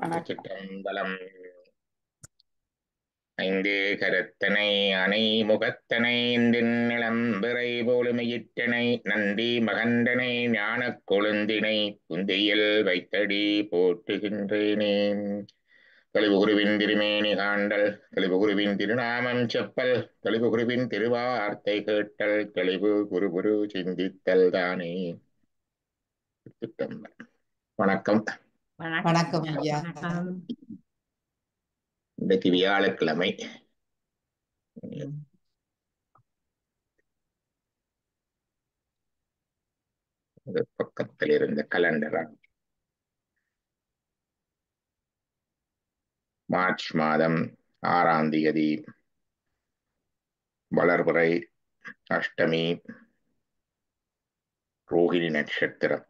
வணக்கம். திருச்சிற்றம்பலம். ஐந்தே கரத்தனை அணை முகத்தனை இந்தின் நிளம்பிறை போலுமையிற்றனை நந்தி மகந்தனை ஞானக் கொழுந்தினை புந்தியில் வைத்தடி போற்றுகின்றேனே. தெளிவுகுருவின் திருமேனி காண்டல், தெளிவுகுருவின் திருநாமம் செப்பல், தெளிவுகுருவின் திருவார்த்தை கேட்டல், தெளிவு குரு சிந்தித்தல் தானே. திருச்சிற்றம்பலம். வணக்கம். வணக்கம் வணக்கம் ஐயா. வணக்கம். இன்றைக்கு வியாழக்கிழமை. பக்கத்தில் இருந்த கலண்டரா மார்ச் மாதம் 6ஆம் தேதி வளர்பிறை அஷ்டமி, ரோகிணி நட்சத்திரம்.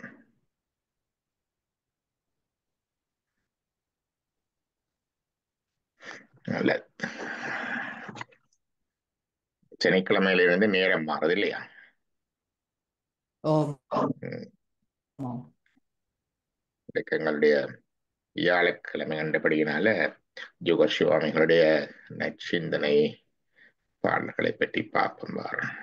நல்ல சனிக்கிழமையிலிருந்து நேரம் மாறுது இல்லையா? ஓம் உம், ஓம். இதுக்கு எங்களுடைய வியாழக்கிழமை கண்டபடியினால ஜோகர் சுவாமிகளுடைய நற்சிந்தனை பாடல்களை பற்றி பார்ப்போம் வாரம்.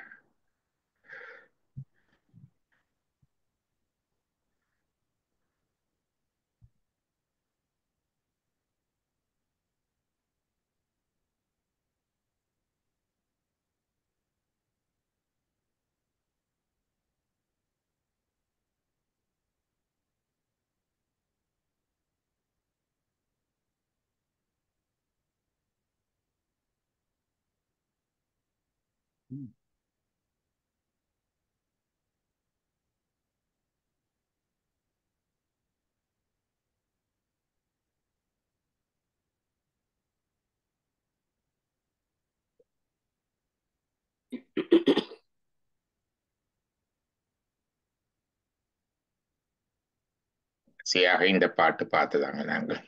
கடைசியாக இந்த பாட்டு பார்த்துதாங்க நாங்கள்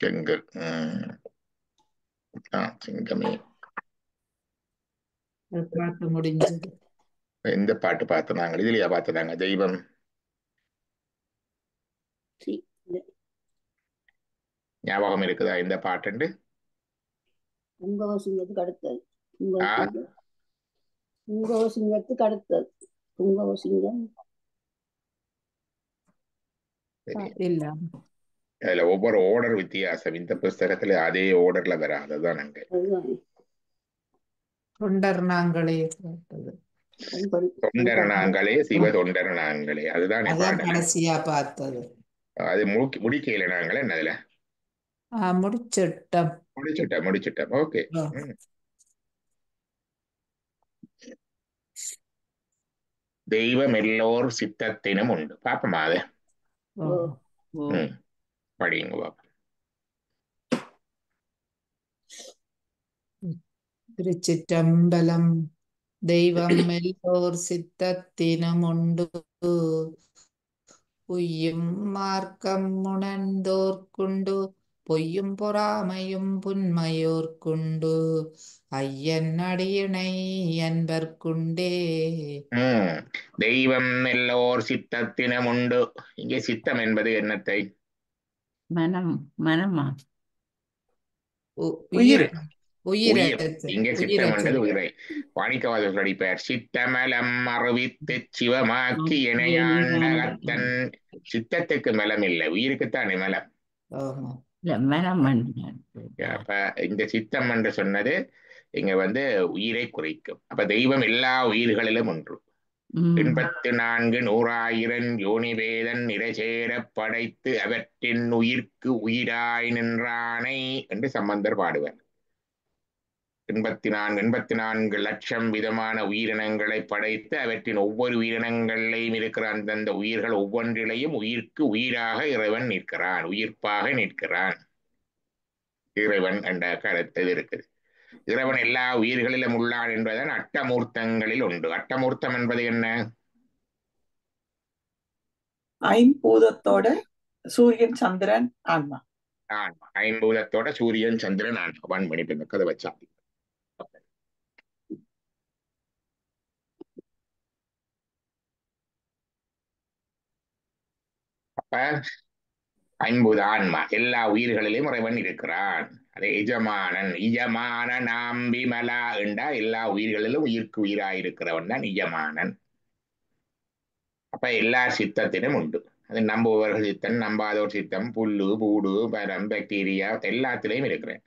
எங்கள் சிங்கமே. அது பார்த்து முடிஞ்சது. எந்த பாட்டு பார்த்தோம் நாங்கள்? இதுலயா பார்த்ததாங்க தெய்வம் ஞாபகம் இருக்குதா இந்த பாட்டு? புங்கவசிங்கத்துக்கு அடுத்தது. ஆ புங்கவசிங்கத்துக்கு அடுத்தது புங்கவசிங்கம். சரி. இல்ல அதுல ஒவ்வொரு ஓர்டர் வித்தியாசம். இந்த புஸ்தகத்துல அதே ஓர்டர்ல வராதுதான் அங்க. அதுதான் தொண்டர் நாங்களே பார்த்தது. தொண்டர் நாங்களே சிவ தொண்டர் நாங்களே, அதுதான் அதான் பாடல். கடைசியா பார்த்தது. அது முடிக்கையில நாங்களே என்னதுல முடிச்சிட்டோம். முடிச்சிட்டோம். ஓகே. தெய்வம் எல்லோர் சித்தத்தினும் உண்டு. பாப்பமா அது படிங்க பாப்பா. திருச்சிற்றம்பலம். தெய்வம் எல்லோர் சித்தத்தினும் உண்டு, உய்யும் மார்க்கம் உணர்ந்தோர்க்குண்டு, பொய்யும் பொறாமையும் புன்மையோர்க்குண்டு, ஐயன் அடியினை அன்பர்க்குண்டே. தெய்வம் எல்லோர் சித்தத்தினும் உண்டு. இங்கே சித்தம் என்பது என்னத்தை? மனம். மனமா? உயிர். உயிர். இங்கே சித்தம் என்றது உயிரை. வாணிக்கவாதர் அடிப்பார், சித்தமலம் அறிவித்து சிவமாக்கி இணையாண்டகத்தன். சித்தத்துக்கு மலம் இல்லை, உயிருக்குத்தான் மலம். அப்ப இந்த சித்தம் என்று சொன்னது இங்க உயிரை குறிக்கும். அப்ப தெய்வம் எல்லா உயிர்களிலும் ஒன்று. 84 100,000 யோனிவேதன் நிறைசேரப் படைத்து அவற்றின் உயிர்க்கு உயிராய் நின்றானை என்று சம்பந்தர் பாடுவார். 84 லட்சம் விதமான உயிரினங்களை படைத்து அவற்றின் ஒவ்வொரு உயிரினங்களிலையும் இருக்கிற அந்தந்த உயிர்கள் ஒவ்வொன்றிலையும் உயிர்க்கு உயிராக இறைவன் நிற்கிறான், உயிர்ப்பாக நிற்கிறான். இறைவன் என்ற கருத்து இருக்குது. இறைவன் எல்லா உயிர்களிலும் உள்ளான் என்பதன் அட்டமூர்த்தங்களில் உண்டு. அட்டமூர்த்தம் என்பது என்ன? ஐம்பூதத்தோட சூரியன் சந்திரன் ஆன்மா. ஐம்பூதத்தோட சூரியன் சந்திரன் ஆன்மா. மணி கதை வச்சா அப்ப ஐம்பது ஆன்மா எல்லா உயிர்களிலும் இறைவன் இருக்கிறான். அது எஜமானன். இஜமான நாம்பிமலா என்றா எல்லா உயிர்களிலும் உயிர்க்கு உயிராயிருக்கிறவன் தான் இஜமானன். அப்ப எல்லா சித்தத்திலும் உண்டு. அது நம்புபவர்கள் சித்தம், நம்பாதோர் சித்தம், புல்லு பூடு மரம் பாக்டீரியா எல்லாத்திலையும் இருக்கிறேன்.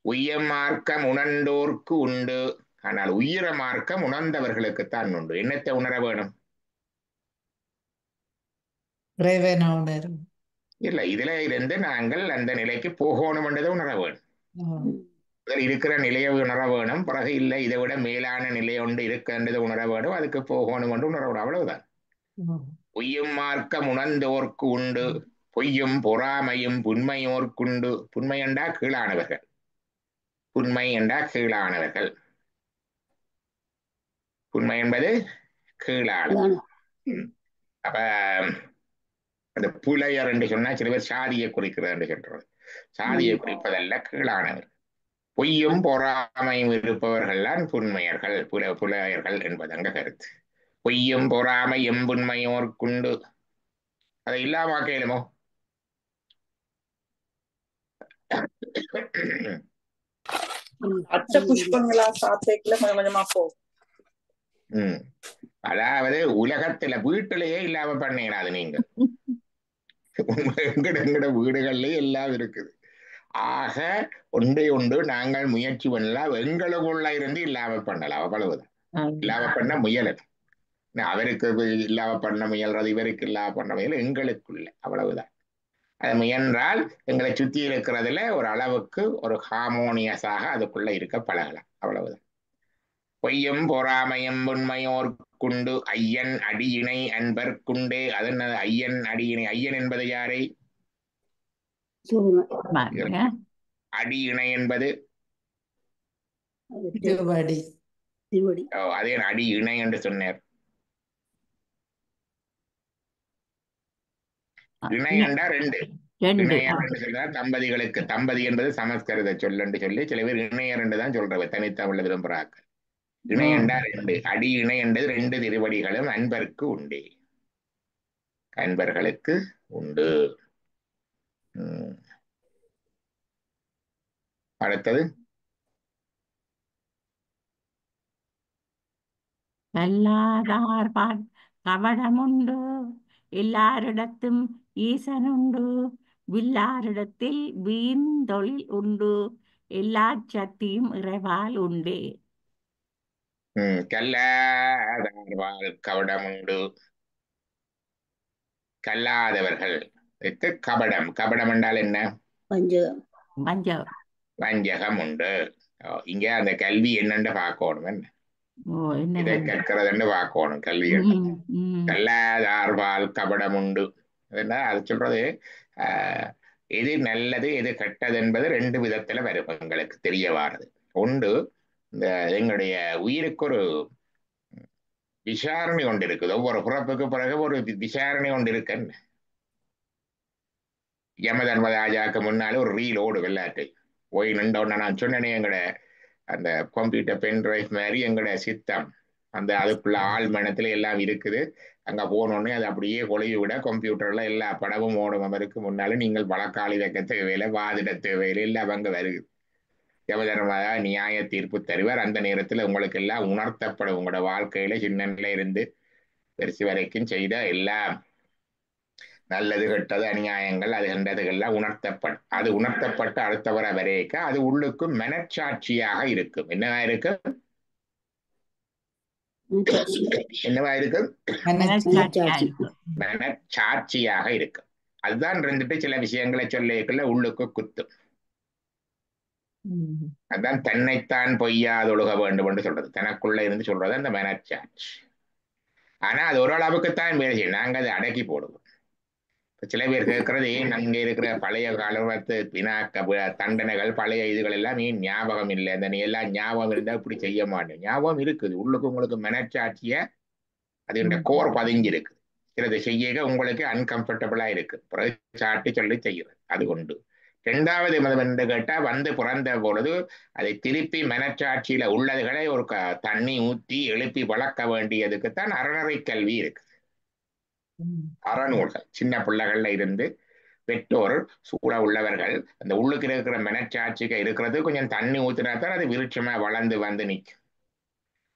உய்ய மார்க்கம் உணர்ந்தோர்க்கு உண்டு. ஆனால் உயிர மார்க்கம் உணர்ந்தவர்களுக்குத்தான் உண்டு. என்னத்தை உணர வேணும்? இறைவனை உணரும். இல்ல, இதுல இருந்து நாங்கள் அந்த நிலைக்கு போகணும் என்றதை உணர வேணும். அதில் இருக்கிற நிலையை உணர வேணும். பிறகு இல்லை இதை விட மேலான நிலை ஒன்று இருக்கின்றதை உணர வேணும். அதுக்கு போகணும் என்று உணர வேணும். அவ்வளவுதான். பொய்யும் மார்க்கம் உணர்ந்தோர்க்கு உண்டு. பொய்யும் பொறாமையும் புன்மையோர்க்குண்டு. புன்மை என்றா கீழானவர்கள். புன்மை என்றா கீழானவர்கள். புன்மை என்பது கீழானவர். அப்ப அந்த புலையர் என்று சொன்னா சில பேர் சாதியை குறிக்கிறது என்று சொல்றது. சாதியை குறிப்பதல்ல, கீழானவர். பொய்யும் பொறாமையும் இருப்பவர்கள் தான் புன்மையர்கள், புலையர்கள் என்பது அங்க கருத்து. பொய்யும் பொறாமையும் புன்மையோர்க்குண்டு. அதை இல்லாம கேளுமோ? அச்ச புஷ்பங்களா சாத்தைக்குள்ள கொஞ்சம் கொஞ்சமா போகும். அதாவது உலகத்துல வீட்டிலேயே இல்லாம பண்ணீங்களாது நீங்க. எங்கட வீடுகள்லயே எல்லாம் இருக்குது. ஆக ஒன்றே ஒன்று நாங்கள் முயற்சி பண்ணலாம். எங்களுக்குள்ள இருந்து இல்லாம பண்ணலாம். அவ்வளவுதான். இல்லாம பண்ண முயலல். அவருக்கு இல்லாம பண்ண முயல்றது, இவருக்கு இல்லாம பண்ண முயல் எங்களுக்குள்ள. அவ்வளவுதான். அது முயன்றால் எங்களை சுத்தி இருக்கிறதுல ஒரு அளவுக்கு ஒரு ஹார்மோனியஸாக அதுக்குள்ள இருக்க பழகலாம். அவ்வளவுதான். பொய்யும் பொறாமையும் உண்மையோர்க்குண்டு ஐயன் அடியினை அன்பர்க்குண்டே. அது என்ன ஐயன் அடியினை? ஐயன் என்பது யாரை? அடி இணை என்பது அதே அடி இணை என்று சொன்னார். இணை என்றா ரெண்டு. இணையர் என்று சொன்னார் தம்பதிகளுக்கு. தம்பதி என்பது சமஸ்கிருத சொல் என்று சொல்லி சில பேர் இணையர் என்று தான் சொல்றவர் தனித்தமிழ் விரும்புறாக்கள். இணை என்றா ரெண்டு. அடி இணை என்றது ரெண்டு திருவடிகளும் அன்பருக்கு உண்டே. அன்பர்களுக்கு உண்டு. அடுத்தது கல்லாதார்பால் கவடமுண்டு. எல்லாரிடத்தும் ஈசனுண்டு. வில்லாரிடத்தில் வீண்தொழில் உண்டு. எல்லா சக்தியும் இறைவால் உண்டே. கல்லாதார்பால் கவடமுண்டு. கல்லாதவர்கள் கபடம். கபடம் என்றால் என்ன? வஞ்சகம் உண்டு. இங்க அந்த கல்வி என்னன்னு பார்க்கணும். என்ன இதை கற்கிறதுன்னு பார்க்கணும். கல்வி கல்லாதார்பால் கபடம் உண்டு. அது சொல்றது எது நல்லது எது கெட்டது என்பது ரெண்டு விதத்துல வரும் எங்களுக்கு தெரிய வாரது. ஒன்று, இந்த எங்களுடைய உயிருக்கு ஒரு விசாரணை கொண்டு இருக்குது. ஒவ்வொரு பிறப்புக்கு பிறகு ஒரு விசாரணை கொண்டு இருக்குன்னு. யமதர்மராஜாக்கு முன்னாலே ஒரு ரீல் ஓடு வெள்ளாட்டை போய் நின்றோன்னா நான் சொன்னேனே, எங்கட அந்த கம்ப்யூட்டர் பென் டிரைவ் மாதிரி எங்கட சித்தம் அந்த அதுக்குள்ள ஆள் மனத்துல எல்லாம் இருக்குது. அங்க போனோடனே அது அப்படியே கொலையை விட கம்ப்யூட்டர்ல எல்லா படமும் ஓடும். அவருக்கு முன்னாலும் நீங்கள் வழக்காளி வைக்க தேவையில்லை, வாதிட தேவையில்லை, எல்லாம் அங்க வருது. யமதர்மராஜா நியாய தீர்ப்பு தருவார். அந்த நேரத்துல உங்களுக்கு எல்லாம் உணர்த்தப்படும். உங்களோட வாழ்க்கையில சின்னல இருந்து பெருசு வரைக்கும் செய்த எல்லாம் நல்லது கெட்டது அநியாயங்கள் அது கண்டதுகள்லாம் உணர்த்தப்படும். அது உணர்த்தப்பட்டு அடுத்தவரை வரைக்க அது உள்ளுக்கு மனச்சாட்சியாக இருக்கும். என்னவா இருக்கும்? என்னவா இருக்கும்? மனச்சாட்சியாக இருக்கும். அதுதான் இருந்துட்டு சில விஷயங்களை சொல்லிக்கல உள்ளுக்கு குத்தும். அதுதான் தன்னைத்தான் பொய்யாதொழுக வேண்டும் என்று சொல்றது. தனக்குள்ள இருந்து சொல்றது அந்த மனச்சாட்சி. ஆனா அது ஓரளவுக்குத்தான் வேலை செய்யும். நாங்க அதை அடக்கி போடுவோம். சில பேர் கேட்கறது அங்க இருக்கிற பழைய காலத்து வினாக்க தண்டனைகள் பழைய இதுகள் எல்லாம் ஏன் ஞாபகம் இல்லை? அந்த நீ எல்லாம் ஞாபகம் இருந்தா இப்படி செய்ய மாட்டேன். ஞாபகம் இருக்குது. உள்ளுக்கு உங்களுக்கு மனச்சாட்சிய அது இந்த கோர் பதிஞ்சிருக்கு. சிலது செய்ய உங்களுக்கு அன்கம்ஃபர்டபுளா இருக்கு. பிறகு சாட்டி சொல்லி செய்யுறது அது உண்டு. இரண்டாவது மதம் என்று கேட்டா வந்து பிறந்த பொழுது அதை திருப்பி மனச்சாட்சியில உள்ளதுகளை ஒரு தண்ணி ஊற்றி எழுப்பி வளர்க்க வேண்டியதுக்குத்தான் அறநறை கல்வி இருக்கு. அறநூல்கள் சின்ன பிள்ளைகள்ல இருந்து பெற்றோர் சூழ உள்ளவர்கள் அந்த உள்ளுக்கு இருக்கிற மனச்சாட்சிக்கு இருக்கிறது கொஞ்சம் தண்ணி ஊத்தினா தான் அது விருட்சமா வளர்ந்து வந்து நிற்கும்.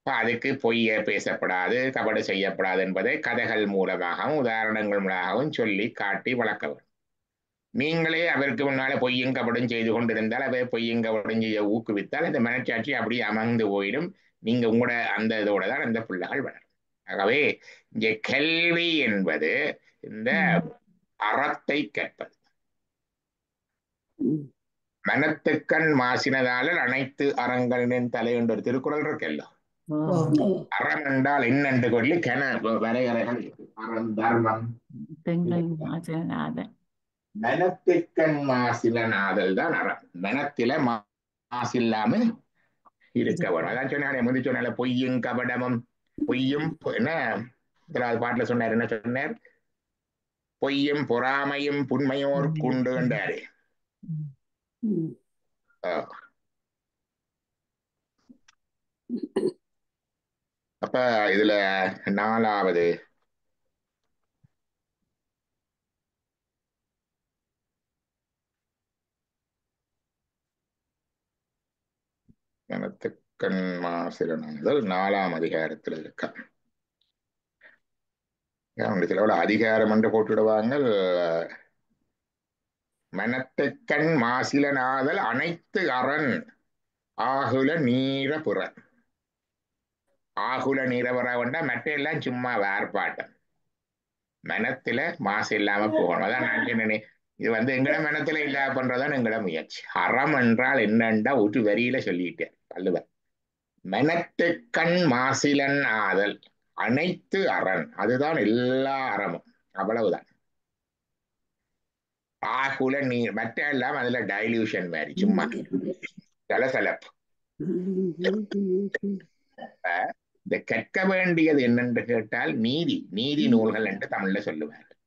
அதுக்கு பொய்ய பேசப்படாது, கபடு செய்யப்படாது என்பதை கதைகள் மூலமாகவும் உதாரணங்கள் மூலமாகவும் சொல்லி காட்டி வளர்க்க வேண்டும். நீங்களே அவருக்கு முன்னால பொய்யும் கபடும் செய்து கொண்டிருந்தால் அதை பொய்யும் கபடும் செய்ய ஊக்குவித்தால் அந்த மனச்சாட்சி அப்படியே அமர்ந்து போயிடும். நீங்க உங்களோட அந்த இதோட தான் அந்த பிள்ளைகள் வளரும். ஆகவே இங்கே கல்வி என்பது இந்த அறத்தை கற்பது. மனத்துக்கண் மாசினதால அனைத்து அறங்களின் தலை என்ற ஒரு திருக்குறள் இருக்கல்ல. அறம் என்றால் என்னென்று சொல்லி வரையறைகள் அறம், தர்மம். மனத்துக்கண் மாசிலனாதல் தான் அறம். மனத்தில மாசில்லாம இருக்க வேணும். அதான் சொன்னாலே முந்தி சொன்னால பொய்யும் கபடமும் பொய்யும் என்ன பாட்டுல சொன்னார், என்ன சொன்னார்? பொய்யும் பொறாமையும் புண்மையோர் குண்டு என்றாரு. அப்ப இதுல 4வது மனத்துக்கண் மாசிலனாதல் 4ஆம் அதிகாரத்தில் இருக்க. சில அதிகாரம் என்று போட்டுடுவாங்க. மனத்துக்கண் மாசிலனாதல் அனைத்து அரண் ஆகுல நீர புற. ஆகுல நீரவர வேண்டா, மற்ற எல்லாம் சும்மா வேறுபாட்டம். மனத்துல மாசு இல்லாம போகணும். அதான் நான் சொன்னேன், இது எங்கட மனத்துல இல்லாம பண்றதான் எங்கட முயற்சி. அறம் என்றால் என்னண்டா ஒரு வரியில சொல்லிட்டேன் வள்ளுவர். மனத்துக்கண் மாசிலன் ஆதல் அனைத்து அரண், அதுதான் எல்லா அறமும், அவ்வளவுதான். ஆகுல நீர் மற்ற எல்லாம் அதுல டைல்யூஷன் மாதிரி சும்மா சலசலப்பு. இந்த கற்க வேண்டியது என்னென்று கேட்டால் நீதி நூல்கள் என்று தமிழ்ல சொல்லுவார்கள்.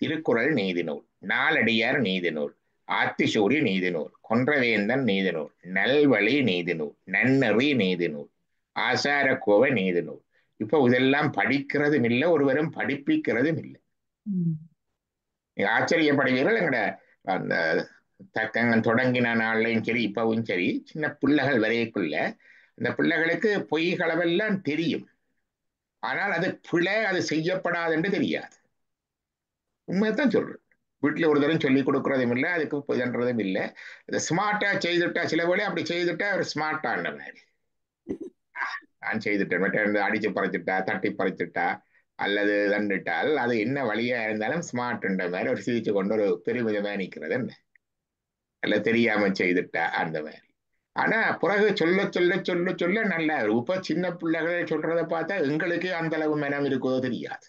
திருக்குறள் நீதி நூல், நாலடியார் நீதி நூல், ஆத்திசூடி நீதி நூல், கொன்றவேந்தன் நீதி நூல், நல்வழி நீதி நூல், நன்னறி நீதி நூல், ஆசாரக்கோவை நீதி நூல். இப்போ இதெல்லாம் படிக்கிறதும் இல்லை, ஒருவரும் படிப்பிக்கிறதும் இல்லை. நீங்க ஆச்சரியப்படுவீர்கள். எங்கட அந்த தக்கங்கள் தொடங்கின நாள்லையும் சரி இப்பவும் சரி, சின்ன பிள்ளைகள் வரையக்குள்ள இந்த பிள்ளைகளுக்கு பொய்களவெல்லாம் தெரியும். ஆனால் அது பிழை, அது செய்யப்படாது என்று தெரியாது. உண்மையத்தான் சொல்றேன். வீட்டுல ஒரு தரம் சொல்லி கொடுக்கறதும் இல்லை, அதுக்கு இதன்றதும் இல்லை. இதை ஸ்மார்ட்டா செய்துட்டா, சில வேளை அப்படி செய்துட்டா ஒரு ஸ்மார்ட்டான மாதிரி நான் செய்துட்டேன், மற்ற அடிச்சு பறிச்சுட்டா, தட்டி பறிச்சுட்டா அல்லது தண்டுட்டால் அது என்ன வழியா இருந்தாலும் ஸ்மார்ட்ன்ற மாதிரி ஒரு சிரிச்சு கொண்டு ஒரு பெருமிதமா நிற்கிறது என்ன, அல்ல தெரியாம செய்துட்டா அந்த மாதிரி. ஆனா பிறகு சொல்ல சொல்ல சொல்ல சொல்ல நல்லா இருக்கும். இப்ப சின்ன பிள்ளைகளை சொல்றதை பார்த்தா எங்களுக்கே அந்த அளவு மனம் இருக்குதோ தெரியாது,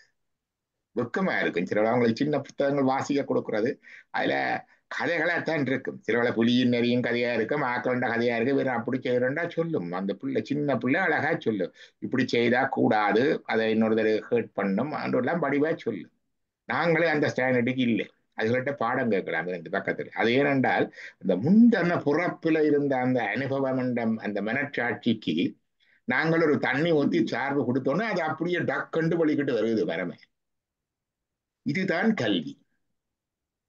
வெக்கமா இருக்கும். சில அவங்களுக்கு சின்ன புத்தகங்கள் வாசிக்க கொடுக்கறது, அதுல கதைகளாத்தான் இருக்கும். சிலவளை புலியின் நெறியும் கதையா இருக்கும், ஆக்கண்ட கதையா இருக்கு. வேற அப்படி செய்யறா சொல்லும் அந்த பிள்ளை, சின்ன பிள்ளை அழகா சொல்லும். இப்படி செய்தா கூடாது, அதை இன்னொருத்தர் ஹேர்ட் பண்ணும் அன்றெல்லாம் படிவா சொல்லும். நாங்களே அந்த ஸ்டாண்டர்டுக்கு இல்லை. அதுகிட்ட பாடம் கேட்கலாம் இந்த பக்கத்தில். அது ஏனென்றால் இந்த முந்தன புறப்பில் இருந்த அந்த அனுபவம் அந்த மனச்சாட்சிக்கு நாங்கள் ஒரு தண்ணி ஊற்றி சார்பு கொடுத்தோன்னா அது அப்படியே டக்கண்டு வலிக்கிட்டு வருது வரமே. இதுதான் கல்வி,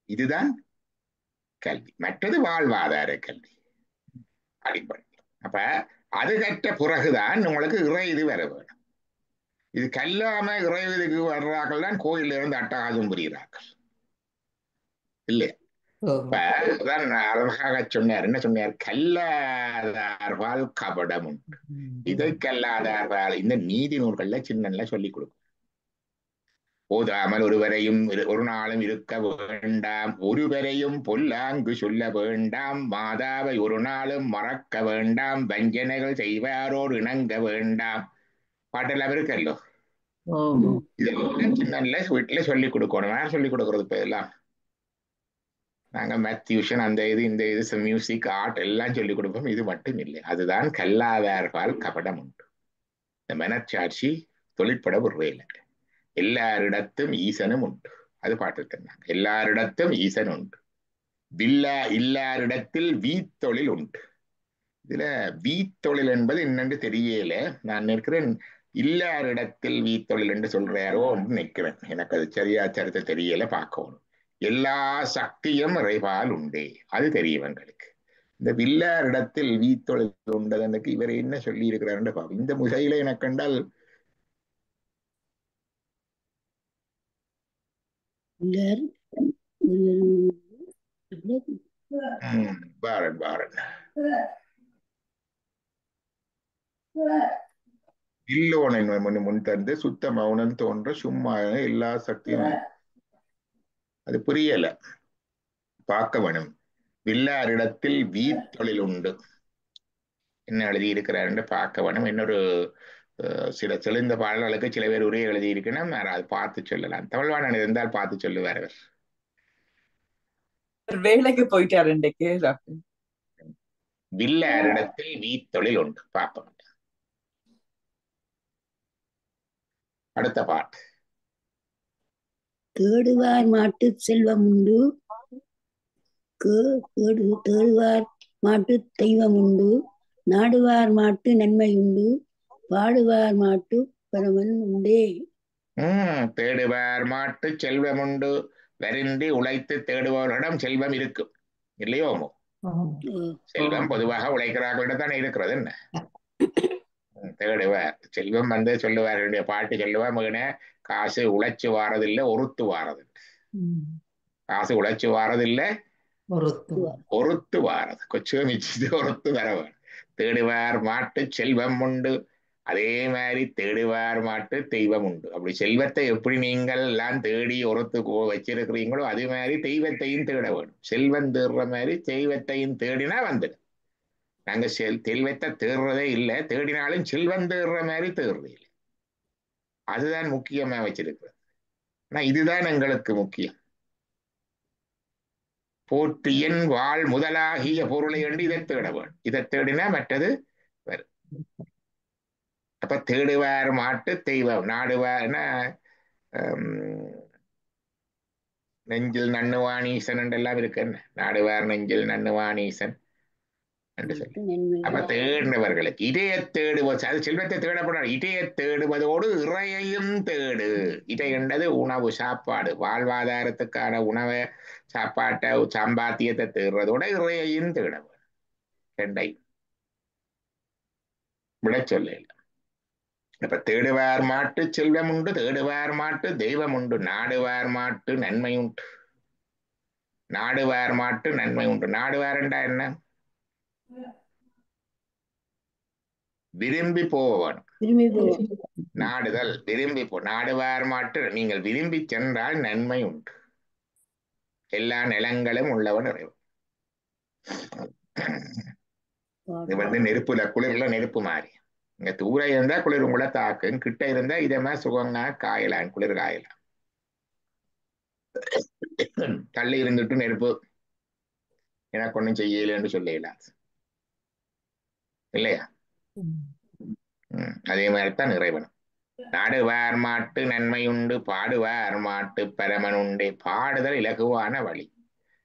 இதுதான் கல்வி. மற்றது வாழ்வாதார கல்வி அடிப்படை. அப்ப அது கற்ற பிறகுதான் உங்களுக்கு இறை இது வர வேணும். இது கல்லாம இறை இதுக்கு வர்றாக்கள் தான் கோயில இருந்து அட்டகாசம் புரிகிறார்கள் இல்லையா? இப்பதான் அழகாக சொன்னார். என்ன சொன்னார்? கல்லாதார்பால் கபடம் உண்டு, இதை கல்லாதார்பால். இந்த நீதி நூல்கள்ல சின்ன சொல்லிக் கொடுக்கும். போதாமல் ஒருவரையும் ஒரு நாளும் இருக்க வேண்டாம், ஒருவரையும் பொல்லாங்கு சொல்ல வேண்டாம், மாதாவை ஒரு நாளும் மறக்க வேண்டாம், வஞ்சனைகள் செய்வாரோடு இணங்க வேண்டாம். பாட்டெல்லாம் இருக்கல்லோ. இதெல்லாம் சின்ன வீட்டுல சொல்லிக் கொடுக்கணும். யார் சொல்லிக் கொடுக்கறது? இப்ப எல்லாம் நாங்க மேத் டியூஷன் அந்த இது இந்த இது மியூசிக் ஆர்ட் எல்லாம் சொல்லிக் கொடுப்போம். இது மட்டும் இல்லை. அதுதான் கல்லாதார்பால் கபடம் உண்டு. இந்த மனச்சாட்சி தொழிற்பட விடுறையில் எல்லாரிடத்தும் ஈசனும் உண்டு. அது பாட்டு தந்தாங்க. எல்லாரிடத்தும் ஈசன் உண்டு, இல்லாரிடத்தில் வீத்தொழில் உண்டு. இதுல வீத்தொழில் என்பது என்னென்று தெரியல. நான் நினைக்கிறேன் இல்லாரிடத்தில் வீத்தொழில் என்று சொல்றாரோ நினைக்கிறேன். எனக்கு அது சரியா சரித்தை தெரியல, பார்க்கணும். எல்லா சக்தியும் இறைபால் உண்டே. அது தெரியும் எங்களுக்கு. இந்த வில்லாரிடத்தில் வீத்தொழில் உண்டதற்கு இவர் என்ன சொல்லி இருக்கிறார் பாவம். இந்த முறையில எனக்கு கண்டால் பாரன் பாரன் இல்லோனை முன் தந்து சுத்த மௌனம் தோன்ற சும்மா எல்லா சக்தியும் அது புரியல. பார்க்க வேணும். வில்லாரிடத்தில் வீத்தொழில் உண்டு என்ன எழுதி இருக்கிறார் பார்க்க வேணும். இன்னொரு சில தெளிந்த பாடல்களுக்கு சில பேர் உரை எழுதி இருக்கணும். அது பார்த்து சொல்லலாம். தமிழ்வாணன் இருந்தால் பார்த்து சொல்லுவார். அவர் வேலைக்கு போயிட்டார் இன்றைக்கு. வில்லாரிடத்தில் வீத்தொழில் உண்டு. பார்ப்போம். அடுத்த பாட்டு. தேடுவார் மாட்டு செல்வம் உண்டு, தேடுவார் மாட்டு தெய்வம் உண்டு, நாடுவார் மாட்டு நன்மை உண்டு, பாடுவார் மாட்டு பரமன் உண்டே. தேடுவார் மாட்டு செல்வம் உண்டு. வருந்தி உழைத்து தேடுபவர்களிடம் செல்வம் இருக்கும் இல்லையோ? செல்வம் பொதுவாக உழைக்கிறார்களிடம் தானே இருக்கிறது. என்ன தேடுவார் செல்வம் சொல்லுவார், பாட்டு சொல்லுவார், மகனே காசு உழைச்சு வாரதில்லை ஒருத்து வாரது. காசு உழைச்சு வாரதில்லை ஒருத்து வாரது. கொச்சு மிச்சது ஒருத்து வரவார். தேடுவார் மாட்டு செல்வம் உண்டு. அதே மாதிரி தேடுவார் மாட்டு தெய்வம் உண்டு. அப்படி செல்வத்தை எப்படி நீங்கள் எல்லாம் தேடி ஒருத்து வச்சிருக்கிறீங்களோ அதே மாதிரி தெய்வத்தையும் தேட வேணும். செல்வம் தேடுற மாதிரி தெய்வத்தையும் தேடினா வந்துடும். நாங்க செல்வத்தை தேடுறதே இல்லை, தேடினாலும் செல்வம் தேடுற மாதிரி தேடுறது இல்லை. அதுதான் முக்கியமா வச்சிருக்கிறது. ஆனா இதுதான் எங்களுக்கு முக்கியம். போற்றியன் வாழ் முதலாகிய பொருளை என்று இதை தேட வேண்டும். இதை தேடினா மற்றது வரும். அப்ப தேடுவார் மாட்டு தெய்வம். நாடுவார்னா நெஞ்சில் நன்னுவானீசன் என்றெல்லாம் இருக்கு. என்ன நாடுவார் நெஞ்சில் நன்னுவானீசன் என்று சொல்லி. அப்ப தேடினவர்களுக்கு இதய தேடுவது, அது செல்வத்தை தேடப்படாது. இதய தேடுவதோடு இறையையும் தேடு. இதை என்றது உணவு, சாப்பாடு, வாழ்வாதாரத்துக்கான உணவை, சாப்பாட்டை, சம்பாத்தியத்தை தேடுறதோட இறையையும் தேடவும். ரெண்டையும் விட சொல்ல. இப்ப தேடுவார் மாட்டு செல்வம் உண்டு, தேடுவார் மாட்டு தெய்வம் உண்டு, நாடுவார் மாட்டு நன்மை உண்டு. நாடுவார் மாட்டு நன்மை உண்டு. நாடுவார்ண்டா என்ன? விரும்பி போவன். நாடுதல் விரும்பி போ. நாடுவார் மாட்டு நீங்கள் விரும்பி சென்றால் நன்மை உண்டு. எல்லா நிலங்களும் உள்ளவன் இறைவன். இது நெருப்புல குளிர்ல நெருப்பு மாறி. இங்க தூர இருந்தா குளிர் உங்களை தாக்கும், கிட்ட இருந்தா இதமா சுகங்கா காயலாம், குளிர் காயலாம். தள்ளி இருந்துட்டு நெருப்பு எனக்கு ஒண்ணும் செய்யலன்னு சொல்லலாம் இல்லையா? அதே மாதிரிதான் இறைவன். நாடுவார் மாட்டு நன்மை உண்டு, பாடுவார் மாட்டு பரமன் உண்டு. பாடுதல் இலகுவான வழி.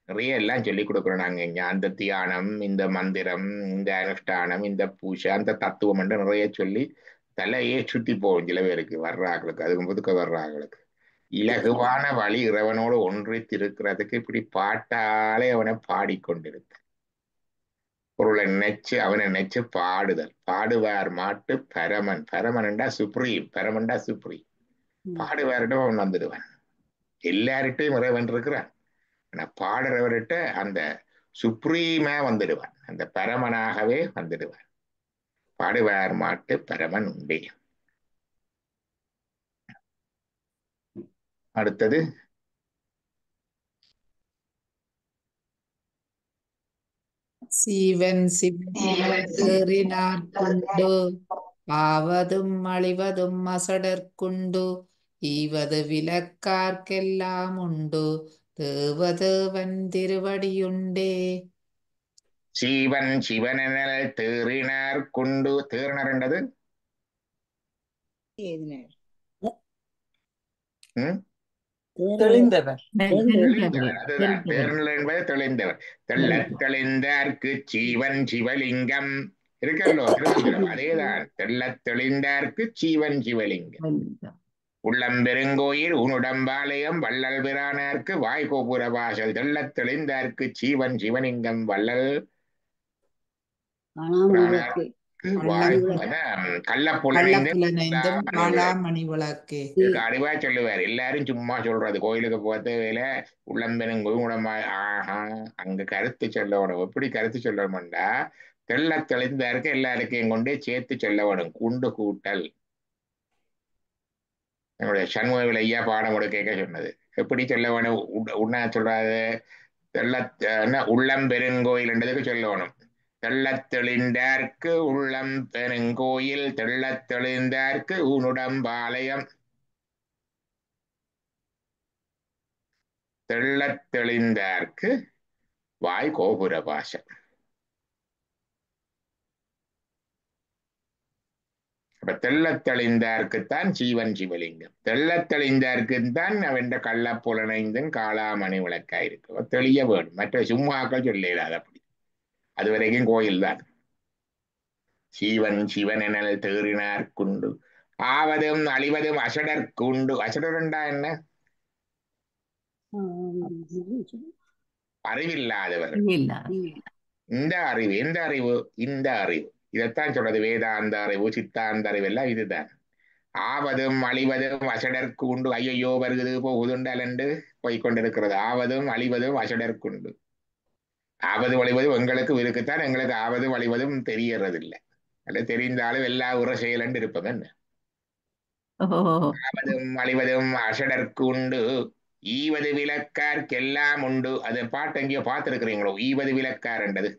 நிறைய எல்லாம் சொல்லிக் கொடுக்குறோம் நாங்க இங்க. அந்த தியானம், இந்த மந்திரம், இந்த அனுஷ்டானம், இந்த பூஜை, அந்த தத்துவம் என்று நிறைய சொல்லி தலையே சுத்தி போகும் சில பேருக்கு, வர்றாங்களுக்கு, அதுக்கு முதுக்க வர்றாங்களுக்கு. இலகுவான வழி இறைவனோடு ஒன்றித்திருக்கிறதுக்கு இப்படி பாட்டாலே அவனை பாடிக்கொண்டிருக்க, பொருளை நினைச்சு அவனை நினைச்சு பாடுதல். பாடுவார் மாட்டு பரமன். பரமன்டா சுப்ரீம், பரமன்டா சுப்ரீம். பாடுவாரிடம் அவன் வந்துடுவான். எல்லார்கிட்டையும் இறைவன் இருக்கிறான். ஆனா பாடுறவர்கிட்ட அந்த சுப்ரீமா வந்துடுவான், அந்த பரமனாகவே வந்துடுவான். பாடுவார் மாட்டு பரமன் உண்டே. அடுத்தது சீவன் சிவனேறினார்கொண்டு ஆவதும் அழிவதும் அசடற்குண்டு ஈவது விலக்கார்க்கெல்லாம் உண்டு தேவதேவன் திருவடியுண்டே. சீவன் சிவனல் தேறினார் கொண்டு. தேறினார் என்றது தெளிந்தவர். அதுதான் தேர்தல் என்பது தெளிந்தவர். தெள்ள தெளிந்தார்க்கு சீவன் சிவலிங்கம் இருக்கல்லோ திருமந்திரம். அதேதான் தெள்ள தெளிந்தார்க்கு சீவன் சிவலிங்கம். உள்ளம் பெருங்கோயில் உன்னுடம்பாலயம் வள்ளல் பிரானார்க்கு வாய் கோபுர வாசல் தெள்ளத் தெளிந்தார்க்கு சீவன் சிவலிங்கம் வள்ளல் காணாமணி விளக்கு பிரானார்க்கு வாய் கள்ளப்புலனைந்தும் கள்ளப்புலனைந்தும் காளாமணி விளக்கே. இதுக்கு அறிவா சொல்லுவார். எல்லாரும் சும்மா சொல்றது கோயிலுக்கு போத்த வேலை உள்ளம் பெருங்கோயில் உடம்பா. ஆஹா, அங்க கருத்து சொல்லணும். எப்படி கருத்து சொல்லணும்டா, தெள்ளத் தெளிந்தார்க்கு எல்லாருக்கையும் கொண்டு சேர்த்து சொல்லணும். குண்டு கூட்டல் என்னுடைய சண்முகவில் ஐயா பாடம் கேட்க சொன்னது. எப்படி சொல்ல வேணும்? உண்ணா சொல்றாரு, உள்ளம் பெருங்கோயில் என்றதுக்கு சொல்லணும். தெள்ளத் தெளிந்தார்க்கு உள்ளம் பெருங்கோயில் தெள்ளத் தெளிந்தார்க்கு உன்னுடம்பாலயம் தெள்ளத் தெளிந்தார்க்கு வாய் கோபுர வாசல். அப்ப தெள்ளத் தெளிந்தார்க்குத்தான் சீவன் சிவலிங்கம், தெள்ளத் தெளிந்தார்க்குத்தான் அவன் கள்ளப்புலனைந்தும் காளாமணி விளக்காயிருக்கு. தெளிய வேணும், மற்ற சும்மாக்கள் சொல்லிடாது. அப்படி அது வரைக்கும் கோயில் தான். சீவன் சிவனெனல் தேறினார்க்குண்டு ஆவதும் அழிவதும் அசடர்க்குண்டு. அசடர்ண்டா என்ன? அறிவில்லாதவர். இந்த அறிவு எந்த அறிவு? இந்த அறிவு. இதைத்தான் சொல்றது வேதாந்த அறிவு, சித்தாந்த அறிவு எல்லாம் இதுதான். ஆவதும் அழிவதும் அசடர்க்குண்டு. ஐயோ வருகுது போகுதுண்டால் என்று போய்கொண்டிருக்கிறது. ஆவதும் அழிவதும் அசடர்க்குண்டு. ஆவது அழிவதும் எங்களுக்கு இருக்குத்தான், எங்களுக்கு ஆவதும் அழிவதும் தெரியறதில்லை. அல்ல தெரிந்தாலும் எல்லா உற செயலண்டு இருப்பது என்ன? ஆவதும் அழிவதும் அசடர்க்கு உண்டு ஈவது விளக்கார்க்கெல்லாம் உண்டு. அது பாட்டு எங்கேயோ பார்த்திருக்கிறீங்களோ? ஈவது விளக்கார் என்றது.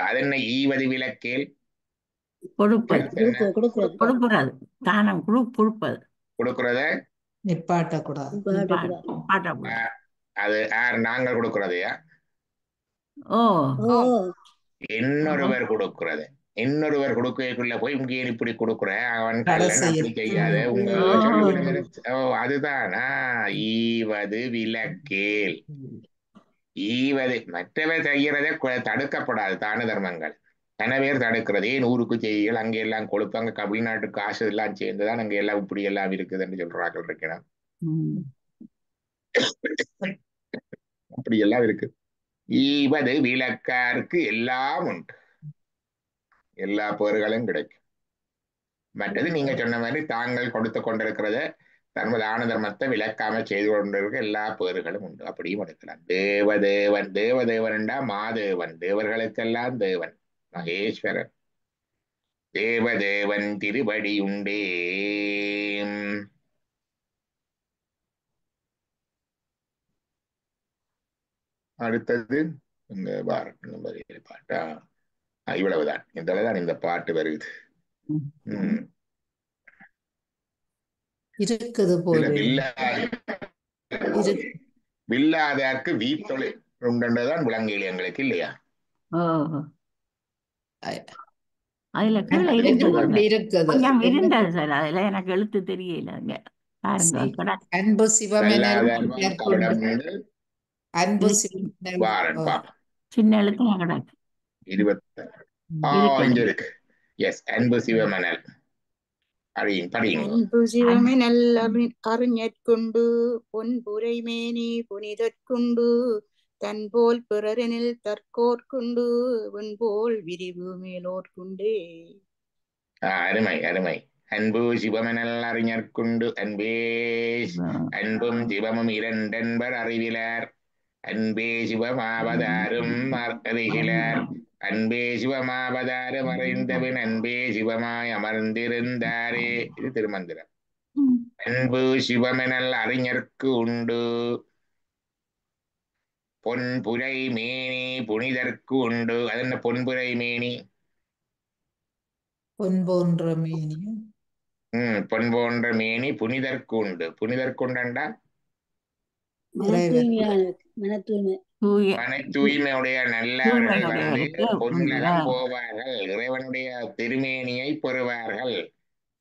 அது என்ன ஈவது விளக்கேல்? கொடுக்கறத அது நாங்கள் கொடுக்கறதையா? இன்னொருவர் கொடுக்கறது. இன்னொருவர் கொடுக்கக்குள்ள போய் இங்கே இப்படி கொடுக்குற அவன் கல்லன் அப்படி செய்யாத உங்க சொல்லு. அதுதானா ஈவது விளக்கேல்? ஈவது மற்றவர் செய்யறதே தடுக்கப்படாது. தான தர்மங்கள் கனவேர் தடுக்கிறது. ஏன் ஊருக்கு செய்யல் அங்கே எல்லாம் கொடுப்பாங்க. தமிழ்நாட்டு காசு எல்லாம் சேர்ந்துதான் அங்க எல்லாம் இப்படி எல்லாம் இருக்குதுன்னு சொல்றார்கள் இருக்கணும். அப்படி எல்லாம் இருக்கு. ஈவது விளக்காருக்கு எல்லாம் உண்டு, எல்லா பேர்களும் கிடைக்கும். மற்றது நீங்க சொன்ன மாதிரி தாங்கள் கொடுத்து கொண்டிருக்கிறத தான தர்மத்தை விளக்காம செய்து கொண்டிருக்க எல்லா பேர்களும் உண்டு. அப்படியும் எடுக்கலாம். தேவதேவன். தேவதேவன்டா மாதேவன், தேவர்களுக்கெல்லாம் தேவன் மகேஸ்வரன். தேவதேவன் திருவடி உண்டே. அடுத்தது இந்த பாட்டா இவ்வளவுதான். இதெல்லாம் இந்த பாட்டு வருது. இருக்குது போல வில்லாதார்க்கு வீத்தொழில் உண்டுன்றதுதான் விளங்கையில் எங்களுக்கு இல்லையா? எனக்கு எழுத்து தெரியல. அன்பு சிவமெனல் சின்ன எழுத்து கிடக்கு. 26 இருக்கு. எஸ், அன்பு சிவமெனல். அன்பு சிவமெனல் அறிஞர்க்குண்டு பொன்புரை மேனி புனிதற்குண்டு தன்போல் பிறரெனில் தற்கோர்க்குண்டு வெண்போல் விரிவு மேலோர்க்குண்டே. அருமை அருமை. அன்பு சிவமெனல் அறிஞர்க்குண்டு. அன்பும் சிவமும் இரண்டென்பர் அறிவிலார். அன்பே சிவமாவதாரும் அறிகிலார். அன்பே சிவமாவதாரும் அறிந்தவன் அன்பே சிவமாய் அமர்ந்திருந்தாரே. இது திருமந்திரம். அன்பு சிவமெனல் அறிஞர்க்கு உண்டு. பொன்புரை மேனி புனிதற்கு உண்டு. அது என்ன பொன்புரை மேனி? பொன் போன்ற மேனியும் பொன் போன்ற மேனி புனிதற்கு உண்டு. புனிதற்கு உண்டா மன தூய்மையுடைய நல்லவர்கள் வந்து பொன்னுலகம் போவார்கள், இறைவனுடைய திருமேனியை பெறுவார்கள்.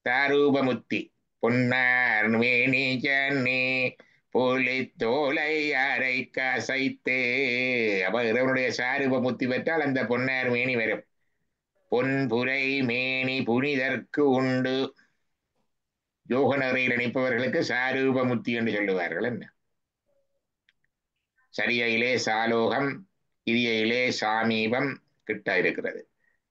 சாரூபமுத்தி பொன்னார் மேனி ஜன்னி புலித்தோலை அரை கசைத்து. அப்ப இறைவனுடைய சாரூப முத்தி பெற்றால் அந்த பொன்னார் மேனி வரும். பொன்புரை மேனி புனிதற்கு உண்டு. யோக நெறியில் நினைப்பவர்களுக்கு சாரூப முத்தி என்று சொல்லுவார்கள். என்ன சரியிலே சாலோகம், கிரியையிலே சாமீபம் கிட்ட இருக்கிறது.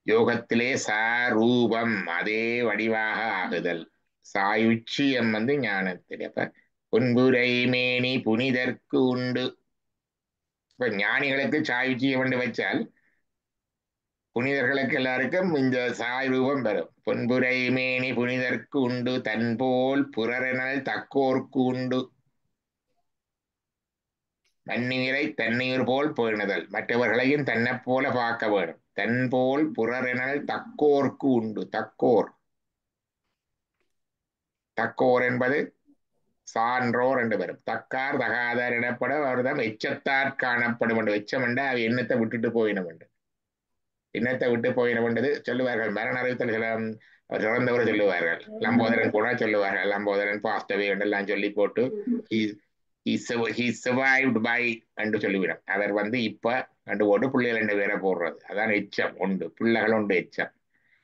யோகத்திலே சாரூபம், அதே வடிவாக ஆகுதல். சாயுச்சியம் ஞானத்தில். அப்ப பொன்புரை மேனி புனிதற்கு உண்டு. இப்ப ஞானிகளுக்கு சாயுச்சியம் என்று வச்சால் புனிதர்களுக்கு எல்லாருக்கும் இந்த சாரூபம் வரும். பொன்புரை மேனி புனிதற்கு உண்டு, தன்போல் புறரெனல் தக்கோர்க்கு உண்டு. தண்ணீரை தண்ணீர் போல் பேணுதல், மற்றவர்களையும் தன்னை போல பார்க்க வேணும். தன்போல் புறரெனல் தக்கோர்க்கு உண்டு. தக்கோர், தக்கோர் என்பது சான்றோர் என்று வரும். தக்கார் தகாதார் எனப்பட அவர்தான் எச்சத்தார் காணப்படும் என்று. எச்சம் என்ற அவ எண்ணத்தை விட்டுட்டு போயினம் என்று. எண்ணத்தை விட்டு போயினம் என்றது சொல்லுவார்கள். மரண அறிவித்தல் சில அவர் சிறந்தவர் சொல்லுவார்கள். லம்போதரன் கூட சொல்லுவார்கள். லம்போதரன் பாஸ்டவே என்றெல்லாம் சொல்லி போட்டு he survived by என்று சொல்லிவிடும். அவர் இப்ப கண்டு போட்டு பிள்ளைகள் 2 பேரை போடுறது. அதான் எச்சம் உண்டு. பிள்ளைகள் உண்டு எச்சம்.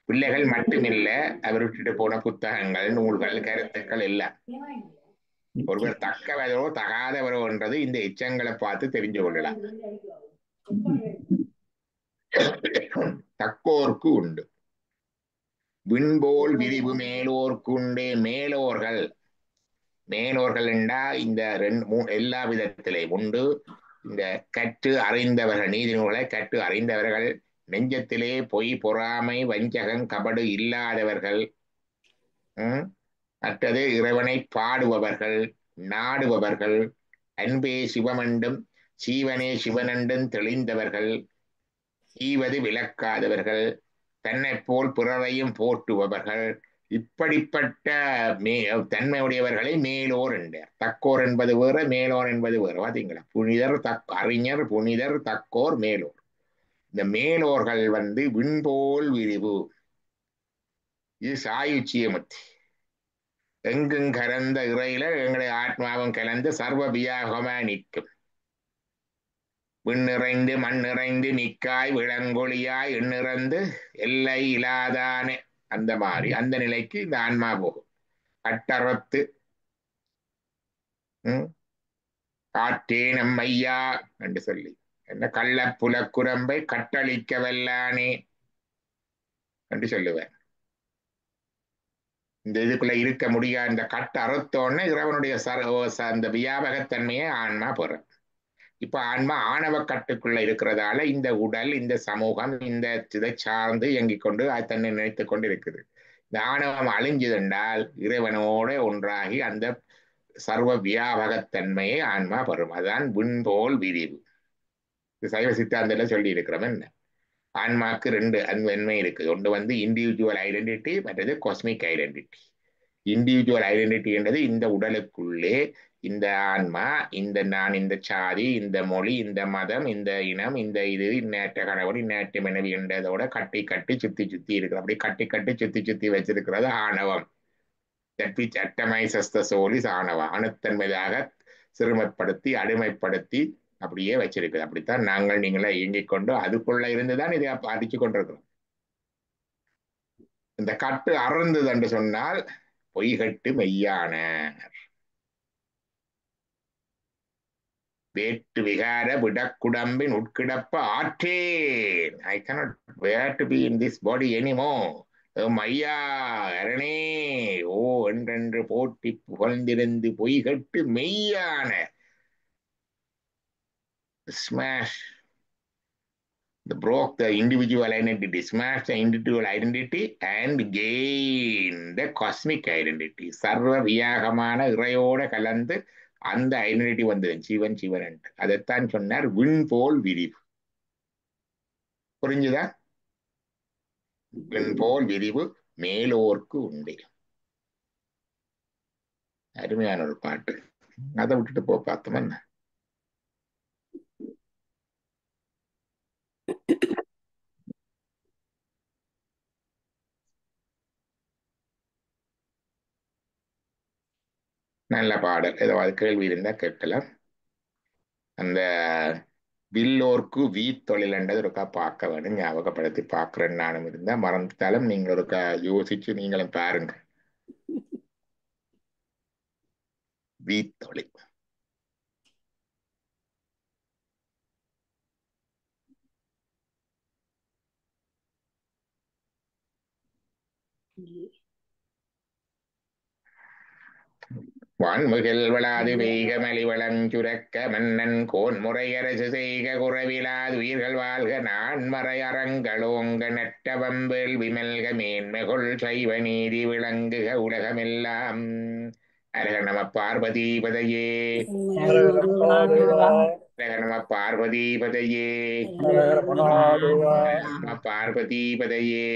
பிள்ளைகள் மட்டுமில்ல, அவர் விட்டுட்டு போன புத்தகங்கள், நூல்கள், கருத்துக்கள் எல்லாம். ஒருவர் தக்கவரோ தகாதவரோ என்றது இந்த எச்சங்களை பார்த்து தெரிஞ்சு கொள்ளலாம். தக்கோர்க்கு உண்டு. விண்போல் விரிவு மேலோர்க்கு உண்டே. மேலோர்கள், மேலோர்கள் என்றா இந்த எல்லா விதத்திலையும் உண்டு. இந்த கற்று அறிந்தவர்கள், நீதி நூல்களை கற்று அறிந்தவர்கள், நெஞ்சத்திலே பொய் பொறாமை வஞ்சகம் கபடு இல்லாதவர்கள், மற்றது இறைவனை பாடுபவர்கள், நாடுபவர்கள், அன்பே சிவமென்றும் சீவனே சிவனென்றும் தெளிந்தவர்கள், ஈவது விளக்காதவர்கள், தன்னை போல் பிறரையும் போற்றுபவர்கள், இப்படிப்பட்ட தன்மையுடையவர்களை மேலோர் என்றார். தக்கோர் என்பது வேற, மேலோர் என்பது வேற. பாத்தீங்களா? புனிதர், அறிஞர், புனிதர், தக்கோர், மேலோர். இந்த மேலோர்கள் விண்போல் விரிவு. இது சாயுச்சியமுத்தி. எங்கும் கலந்த இறையில எங்களுடைய ஆத்மாவும் கலந்து சர்வ வியாகமா நிற்கும். விண்ணிறைந்து மண்ணிறைந்து நிக்காய் விளங்கொழியாய் எண்ணிறந்து எல்லை இல்லாதானே. அந்த மாதிரி அந்த நிலைக்கு இந்த ஆன்மா போகும். கட்டறத்து காற்றே நம்மையா என்று சொல்லி, என்ன கள்ள புலக்குரம்பை கட்டளிக்க வல்லானே என்று சொல்லுவேன். இந்த இதுக்குள்ள இருக்க முடியாது. இந்த கட்ட அறுத்தோன்னு இறைவனுடைய அந்த வியாபகத்தன்மையை ஆன்மா பெறும். இப்ப ஆன்மா ஆணவ கட்டுக்குள்ள இருக்கிறதால இந்த உடல், இந்த சமூகம், இந்த இதை சார்ந்து இயங்கிக் கொண்டு தன்னை நினைத்து கொண்டு இருக்குது. இந்த ஆணவம் அழிஞ்சதென்றால் இறைவனோட ஒன்றாகி அந்த சர்வ வியாபகத்தன்மையை ஆன்மா பெறும். அதுதான் விண்போல் விரிவு. சைவ சித்தாந்தத்துல சொல்லி இருக்கிறோம். என்ன ஆன்மாக்கு 2 அன்மை இருக்குது. ஒன்று இண்டிவிஜுவல் ஐடென்டிட்டி, மற்றது காஸ்மிக் ஐடென்டிட்டி. இண்டிவிஜுவல் ஐடென்டிட்டி என்றது இந்த உடலுக்குள்ளே இந்த ஆன்மா, இந்த நான், இந்த சாதி, இந்த மொழி, இந்த மதம், இந்த இனம், இந்த இது, இந்நேற்ற கணவன், இந்நேற்ற மனைவி என்றதோட கட்டி கட்டி சுத்தி சுத்தி இருக்கிறது. அப்படி கட்டி கட்டி சுத்தி சுத்தி வச்சிருக்கிறது ஆணவம். that which atomizes the soul is ஆணவம். அணுத்தன்மையாக சிறுமைப்படுத்தி அடிமைப்படுத்தி அப்படியே வச்சிருக்குது. அப்படித்தான் நாங்கள் நீங்களே இயங்கிக் கொண்டு அதுக்குள்ள இருந்துதான் இதை அடிச்சு கொண்டிருக்கிறோம். இந்த கட்டு அறந்தது என்று சொன்னால் பொய்கட்டு மெய்யான. வேட்டு விகார விடக்குடம்பின் உட்கிடப்ப ஆற்றேன். I cannot bear to be in this body anymore. ஐயா அரணே ஓ என்றென்று போட்டி புகழ்ந்திருந்து பொய்கட்டு மெய்யான. Smash. They broke the individual identity, smash the individual identity and gain the cosmic identity. சர்வ வியாகமான இறையோட கலந்து அந்த ஐடென்டிட்டி வந்தது. சிவன் சிவன் என்று. அதைத்தான் சொன்னார் விண்போல் விரிவு. புரிஞ்சுதா? விண்போல் விரிவு மேலோர்க்கு உண்டு. அருமையான ஒரு பாட்டு. அதை விட்டுட்டு பார்த்தோம். என்ன நல்ல பாடல். ஏதாவது கேள்வி இருந்தா கேட்கலாம். அந்த வில்லோர்க்கு வீத்தொழில் என்றது ஒருக்கா பார்க்க வேணும், ஞாபகப்படுத்தி பார்க்கிறேன். நானும் இருந்தா மறந்துட்டாலும் நீங்க ஒருக்கா யோசிச்சு நீங்களும் பாருங்க. வீத்தொழில் வான்முகில் வளாது வெய்க மலிவளஞ்சுரக்க மன்னன் கோன் முறையரசு செய்க குறவிலாது உயிர்கள் வாழ்க நான்மறை அறங்களோங்க நட்டவம் வேள்வி மெல்க மேன்மைகொள் சைவ நீதி விளங்குக உலகமெல்லாம். அரக நம பார்வதிபதையே, அரக நம பார்வதிபதையே, நம பார்வதிபதையே.